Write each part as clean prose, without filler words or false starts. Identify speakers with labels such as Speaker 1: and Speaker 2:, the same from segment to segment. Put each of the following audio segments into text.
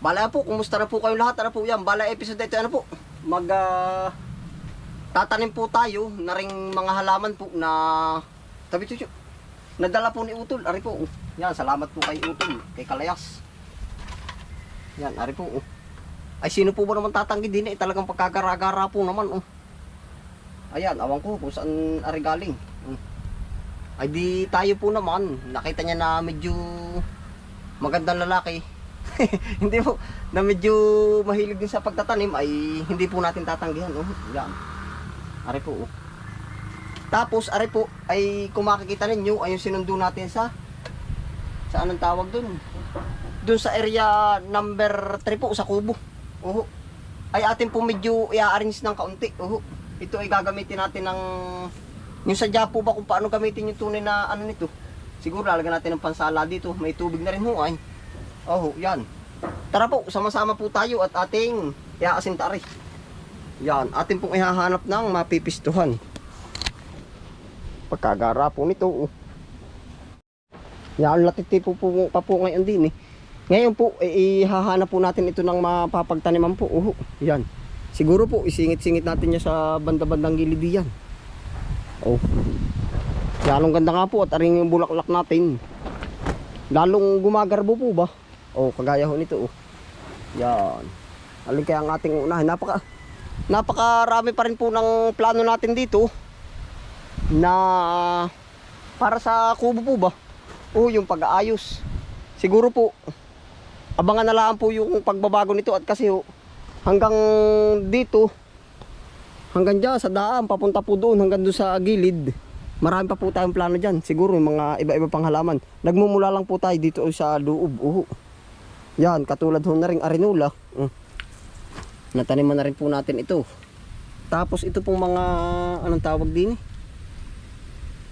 Speaker 1: Bala po, kumusta na po kayong lahat? Ano po yan? Bala episode ito, ano po? Tatanim po tayo na ring mga halaman po na tabi chuchu. Nadala po ni Utol. Ari po. Yan, salamat po kay Utol, kay Kalayas. Yan, ari po. Ay, sino po ba naman tatanggi din eh? Talagang pagkagara-gara po naman. Ayan, awan ko kung saan ari galing. Ay di tayo po naman. Nakita niya na medyo magandang lalaki. Hindi po, na medyo mahilig din sa pagtatanim ay hindi po natin tatanggihan. Yan. Ari po. Tapos ari po ay kung makikita ninyo ay yung sinundo natin sa anong tawag dun? Dun sa area number 3 po sa kubo. Ay atin po medyo i-arrange ng kaunti. Ito ay gagamitin natin ng yung sadya po ba kung paano gamitin yung tunay na ano nito. Siguro lalagyan natin ng pansala dito. May tubig na rin ho ay. Yan. Tara po, sama-sama po tayo at ating iaasinta rin. Yan, atin pong ihahanap ng mapipistuhan. Pagkagara po nito. Yan, latiti po pa po ngayon din eh. Ngayon po, ihahanap po natin ito ng mapapagtaniman po. Yan. Siguro po, isingit-singit natin niya sa banda-bandang gilid yan. Yan, ang ganda nga po at aring yung bulaklak natin. Lalong gumagarbo po ba? Kagaya ho nito. Yan. Alin kaya ang ating unahin. Napakarami pa rin po ng plano natin dito na para sa kubo po ba? Yung pag-aayos. Siguro po abangan na lang po yung pagbabago nito at kasi hanggang dito, hanggang dyan sa daan, papunta po doon hanggang doon sa gilid. Marami pa po tayong plano dyan. Siguro yung mga iba-iba pang halaman. Nagmumula lang po tayo dito sa loob. Yan, katulad ho na rin arinula. Nataniman na rin po natin ito. Tapos ito pong mga, anong tawag din?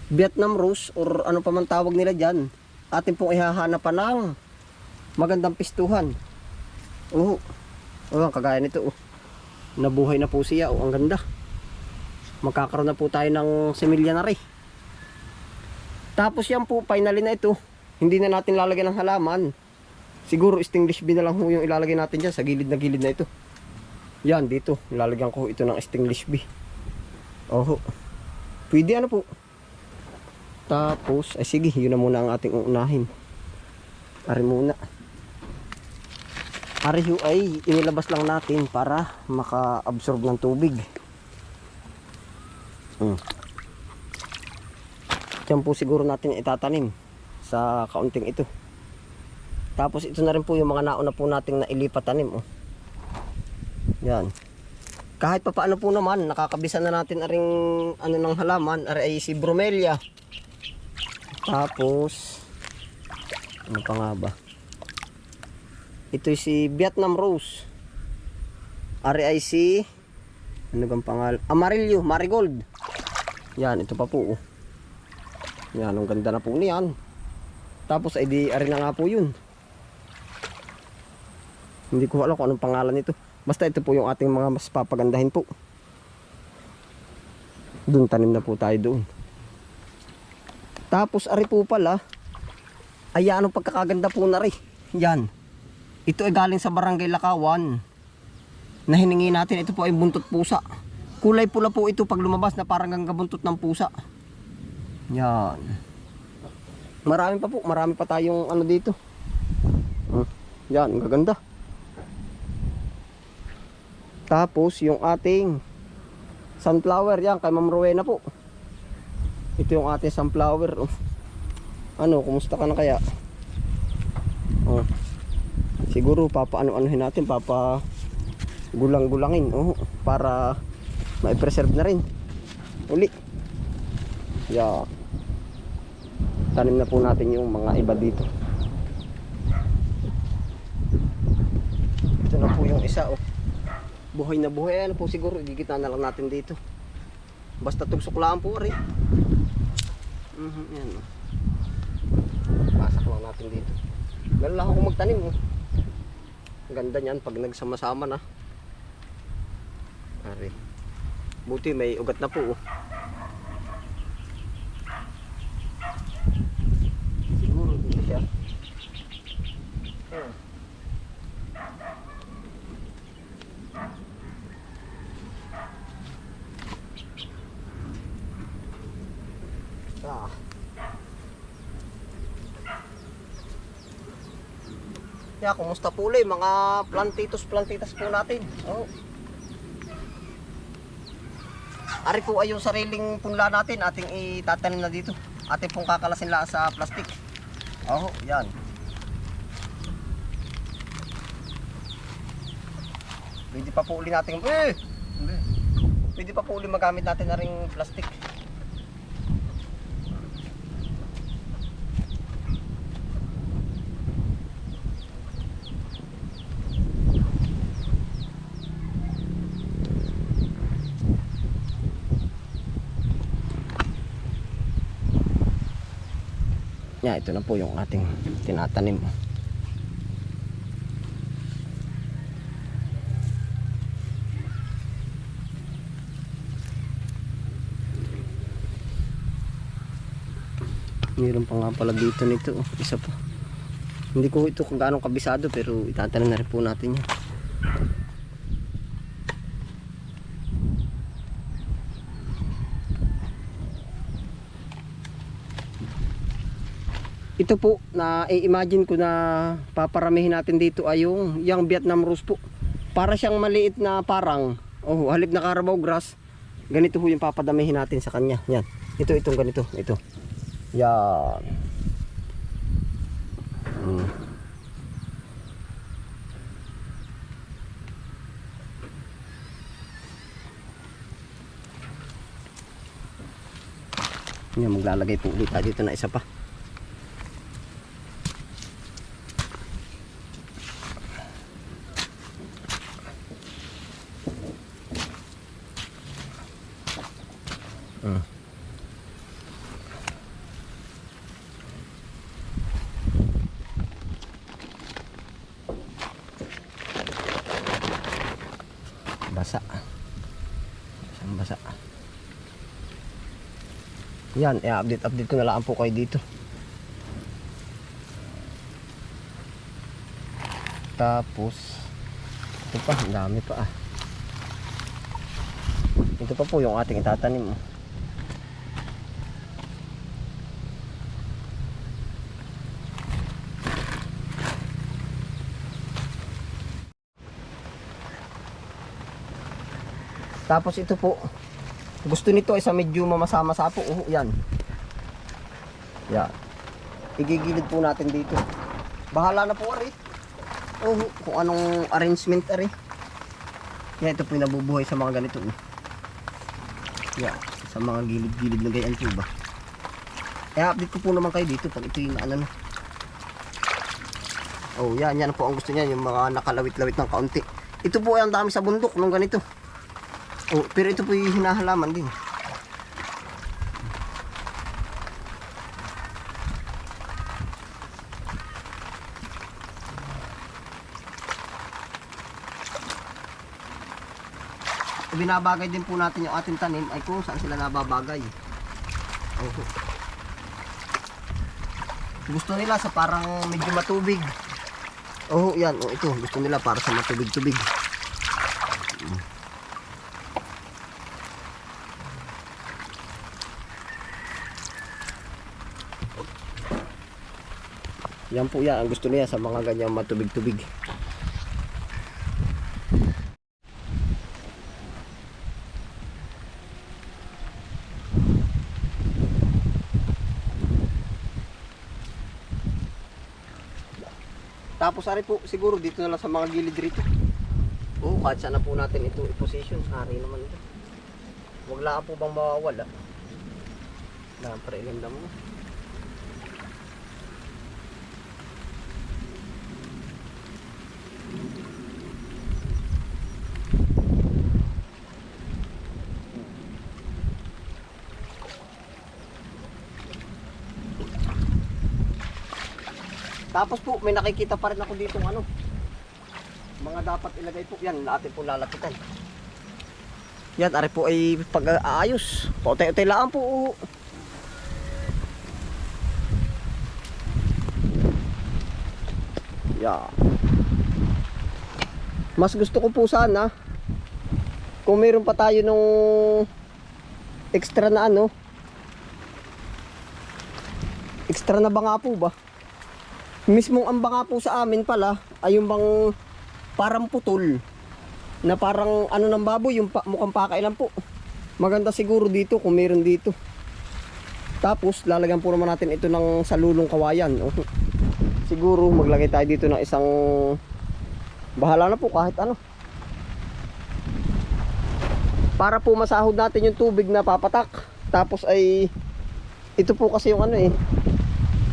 Speaker 1: Vietnam rose or ano pa man tawag nila dyan. Atin pong ihahanapan ng magandang pistuhan. Kagaya nito. Nabuhay na po siya. Ang ganda. Magkakaroon na po tayo ng semilya na rin. Tapos yan po, finally na ito. Hindi na natin lalagyan ng halaman. Siguro stainless bee na lang yung ilalagay natin dyan sa gilid na ito. Yan, dito. Ilalagyan ko ito ng stainless bee. Pwede ano po. Tapos, ay sige, yun na muna ang ating uunahin. Ari muna. Ari ay inilabas lang natin para maka-absorb ng tubig. Diyan po siguro natin itatanim sa kaunting ito. Tapos ito na rin po yung mga nauna po nating nailipat tanim. Yan. Kahit pa paano po naman, nakakabisa na natin aring ano ng halaman, ay si bromelia. Tapos ano pa nga ba? Ito si Vietnam rose. Ari si ano bang pangalan? Amarillo, marigold. Yan, ito pa po. Yan, ang ganda na po niyan. Tapos ay di ari na nga po yun. Hindi ko alam kung anong pangalan nito. Basta ito po yung ating mga mas papagandahin po. Doon tanim na po tayo doon. Tapos ari po pala, ay anong pagkakaganda po na rin. Yan. Ito ay galing sa Barangay Lakawan. Na hiningi natin, ito po ay buntot pusa. Kulay pula po ito pag lumabas na parang gagabuntot ng pusa. Yan. Marami pa po, marami pa tayong ano dito. Yan, ang gaganda. Tapos yung ating sunflower, yan kay Ma'am Rowena po. Ito yung ating sunflower. Kumusta ka na kaya? Siguro papaano-anuhin natin, gulang-gulangin para mai-preserve na rin uli. Tanim na po natin yung mga iba dito. Ito na po yung isa. Buhay na buhay. Ano po siguro, igigit na lang natin dito. Basta tugsuklaan po rin. Yan. Pasak lang natin dito. Meron lang ako magtanim. Ganda niyan pag nagsama-sama na. Ari. Buti may ugat na po. Siguro dito siya. Yeah, kumusta po ulit mga plantitas po natin. Oh. Ari po ay yung sariling punla natin, ating itatanim na dito. Ating pong kakalasin lang sa plastic. Oh, yan. Pwede pa po uli natin, pwede pa po uli magamit natin na ring plastic. Yeah, ito na po yung ating tinatanim. Meron pa nga pala dito nito, isa pa. Hindi ko ito kung gaano kabisado pero itatanim na rin po natin yan. Ito po, na i-imagine ko na paparamihin natin dito ay yung Vietnam Rose po. Para siyang maliit na parang, halip na Carabao grass. Ganito po yung papadamihin natin sa kanya. Yan. Itong ganito, ito. Yan. Yan, maglalagay po ulit tayo dito na isa pa. Basa. Basa. Yan, update ko na lang po kayo dito. Tapos ito pa, ang dami pa Ito pa po yung ating itatanim. Tapos ito po, gusto nito ay sa medyo mamasa-masa po. Yan. Yan. Igigilid po natin dito. Bahala na po ari. Kung anong arrangement ari. Yan, ito po yung nabubuhay sa mga ganito. Yan, sa mga gilid-gilid na ganyan po ba. I-update ko po naman kayo dito pag ito yung ano. Yan po ang gusto niya, yung mga nakalawit-lawit ng kaunti. Ito po ay ang dami sa bundok nung ganito. Pero ito po yung hinahalaman din. Binabagay din po natin yung ating tanim ay kung saan sila nababagay. Gusto nila sa parang medyo matubig. Yan. Ito. Gusto nila para sa matubig-tubig. Yan po yan, ang gusto niya sa mga ganyang matubig-tubig. Tapos ari po, siguro dito na lang sa mga gilid rito. Kahit saan na po natin ito i-position. Ari naman ito. Huwag lang po bang mawawala. Lang para ilanda mo. Tapos po, may nakikita pa rin ako dito mga dapat ilagay po. Yan, natin po lalapitan. Yan, ari po ay pag-aayos. Pautay-utay lang po. Yan. Mas gusto ko po sana kung mayroon pa tayo nung extra na extra na ba nga po ba? Mismong amba nga po sa amin pala ay yung bang parang putol na parang ano ng baboy, yung mukhang pakailan po. Maganda siguro dito kung meron dito. Tapos lalagyan po naman natin ito ng salulong kawayan. Siguro maglagay tayo dito ng isang, bahala na po kahit ano, para po masahod natin yung tubig na papatak. Tapos ay ito po kasi yung ano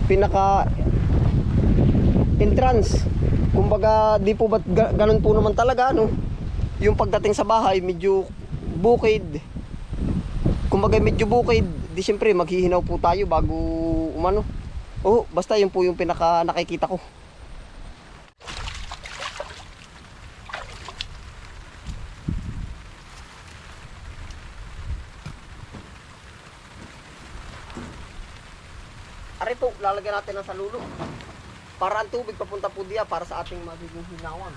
Speaker 1: pinaka entrance. Kumbaga di po ba ganun po naman talaga ano. Yung pagdating sa bahay medyo bukid. Kumbaga medyo bukid, di syempre maghihinaw po tayo bago umano. Basta yun po yung pinaka nakikita ko. Ari po, lalagyan natin ng salulo. Para ang tubig papunta po diya para sa ating magiging hinawan.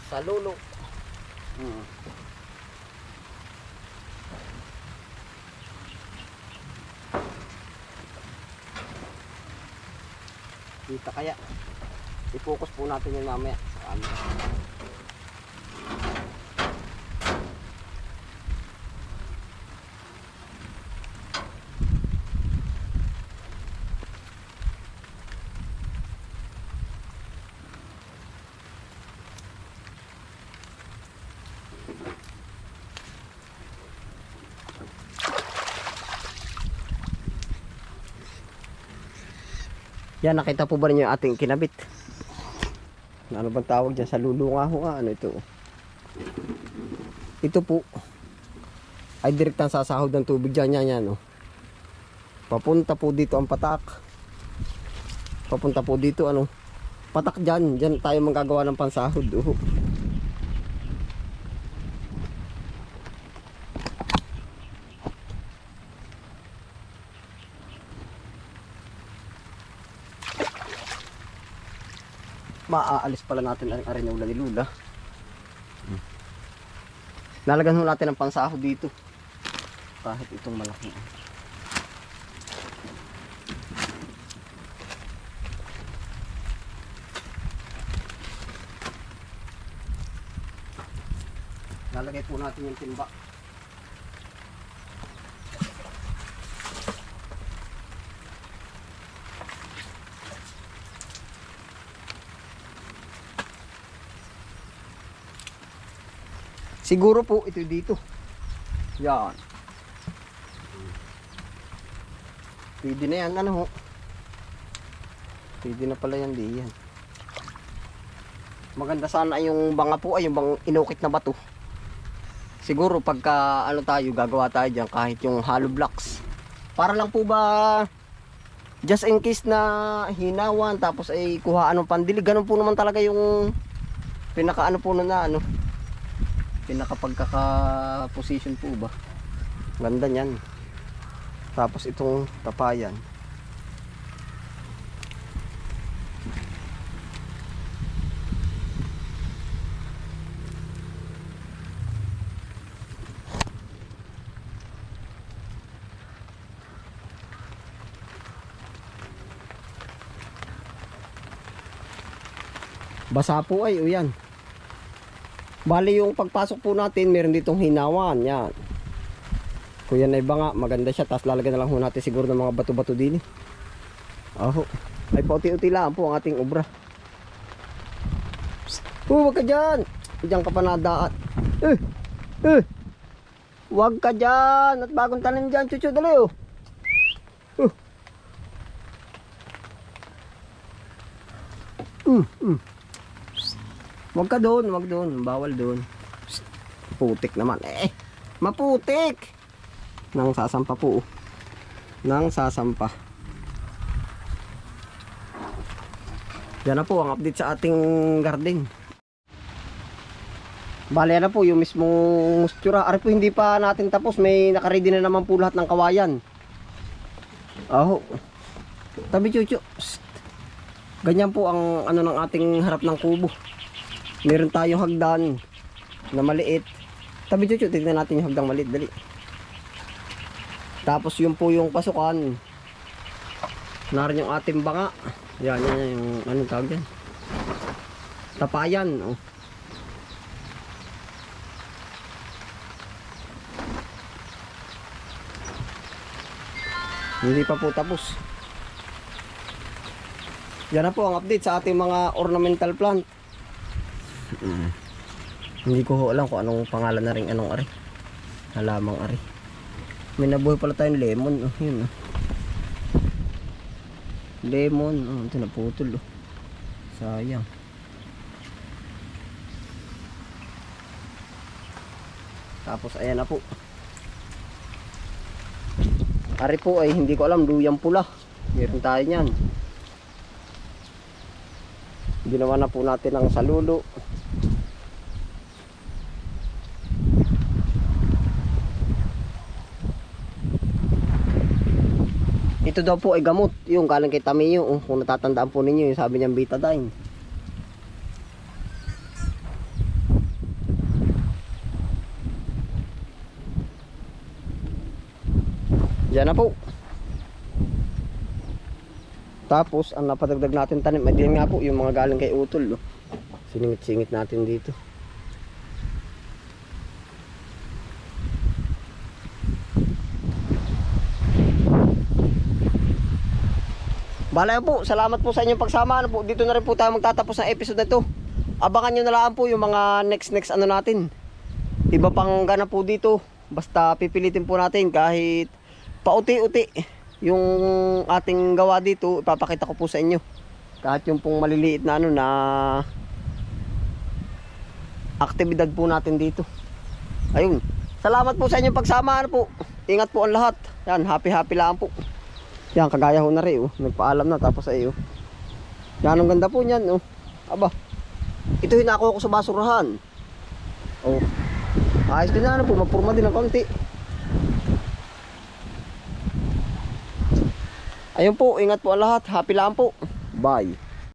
Speaker 1: Salulo. Kita kaya i-focus po natin yung mamaya sa camera. Yan, nakita po ba niyo yung ating kinabit? Ano bang tawag dyan? Sa lulunga ho nga. Ano ito? Ito po ay direktang sasahod ng tubig dyan. Yan. Papunta po dito ang patak. Papunta po dito ano. Patak dyan. Dyan tayo magagawa ng pansahod. Maaalis pala natin ang arenula ni Lula. Lalagyan ho natin ang pansahod dito. Kahit itong malaki. Lalagay po natin yung timba. Siguro po ito dito. Yan. Pwede na yan. Ano ho? Pwede na pala yan. Di yan. Maganda sana yung banga po ay yung bang inukit na bato. Siguro pagka ano tayo gagawa tayo dyan kahit yung hollow blocks. Para lang po ba just in case na hinawan tapos ay kuhaan ng pandilig. Ganun po naman talaga yung pinaka ano po na ano. Pinakapagkaka-position po ba. Ganda niyan. Tapos itong tapayan. Basa po ay o yan. Bali yung pagpasok po natin, meron ditong hinawan. Yan. Kung yan ay banga, maganda siya. Tapos lalagyan na lang ho natin siguro ng mga bato-bato din. Ay pauti-uti lang po ang ating obra. Huwag ka dyan. Diyan ka pa nadaan. Huwag ka dyan. At bagong tanim dyan. Chuchu, dali oh. Huwag ka doon, huwag doon. Bawal doon. Putik naman. Maputik. Nang sasampa po. Nang sasampa. Yan na po ang update sa ating garden. Bale na po yung mismong mustura. Ari po hindi pa natin tapos. May nakaready na naman po lahat ng kawayan. Aho. Tabi chuchu. Ganyan po ang ano ng ating harap ng kubo. Meron tayong hagdan na maliit. Tabi chuchu, tignan natin yung hagdang maliit. Dali. Tapos yun po yung pasukan. Narin yung ating banga. Yan yung anong tawag yan. Tapayan. Oh. Hindi pa po tapos. Yan na po ang update sa ating mga ornamental plant. Hindi ko alam kung anong pangalan na rin anong ari. Halamang ari. May nabuhay pala tayong lemon. Oh, yun oh. Lemon. Oh, ito naputol oh. Sayang. Tapos ayan na po. Ari po ay hindi ko alam, luyang pula. Meron tayo niyan. Ginawa na po natin ang salulo. Ito daw po ay gamot. Yung galing kay Tamiyo. Kung natatandaan po ninyo, yung sabi niyang betadine. Yan na po. Tapos ang napadagdag natin tanim ay din nga po yung mga galing kay Utol. Siningit-singit natin dito. Balay po, salamat po sa inyong pagsama. Ano po, dito na rin po tayo magtatapos ng episode na ito. Abangan nyo na lang po yung mga next ano natin. Iba pang ganap po dito. Basta pipilitin po natin kahit pauti-uti yung ating gawa dito, ipapakita ko po sa inyo. Kahit yung pong maliliit na ano na aktibidad po natin dito. Ayun. Salamat po sa inyong pagsama. Ano po. Ingat po ang lahat. Yan, happy lang po. Yan, kagaya ho na rin. Nagpaalam na tapos ay yan, ang ganda po niyan. Aba. Ito hinako ko sa basurahan. Ayos din na ano po. Mapurma din ng konti. Ayun po, ingat po ang lahat. Happy lang po. Bye.